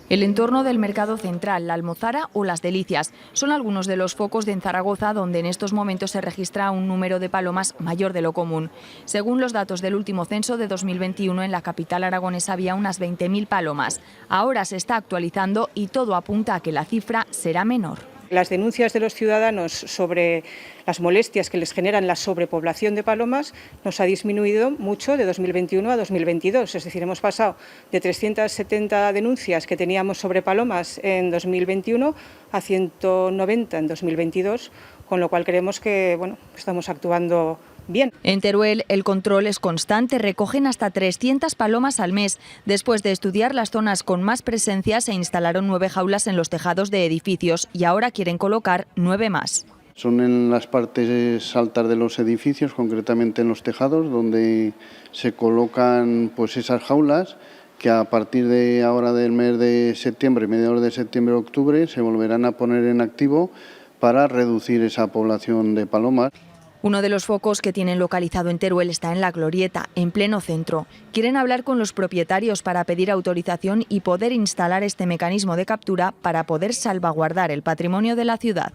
El entorno del Mercado Central, la Almozara o Las Delicias son algunos de los focos de Zaragoza donde en estos momentos se registra un número de palomas mayor de lo común. Según los datos del último censo de 2021, en la capital aragonesa había unas 20.000 palomas. Ahora se está actualizando y todo apunta a que la cifra será menor. Las denuncias de los ciudadanos sobre las molestias que les generan la sobrepoblación de palomas nos ha disminuido mucho de 2021 a 2022. Es decir, hemos pasado de 370 denuncias que teníamos sobre palomas en 2021 a 190 en 2022, con lo cual creemos que estamos actuando bien. En Teruel el control es constante, recogen hasta 300 palomas al mes. Después de estudiar las zonas con más presencia se instalaron 9 jaulas en los tejados de edificios y ahora quieren colocar 9 más. Son en las partes altas de los edificios, concretamente en los tejados, donde se colocan esas jaulas que a partir de ahora del mes de septiembre, mediados de septiembre-octubre, se volverán a poner en activo para reducir esa población de palomas. Uno de los focos que tienen localizado en Teruel está en La Glorieta, en pleno centro. Quieren hablar con los propietarios para pedir autorización y poder instalar este mecanismo de captura para poder salvaguardar el patrimonio de la ciudad.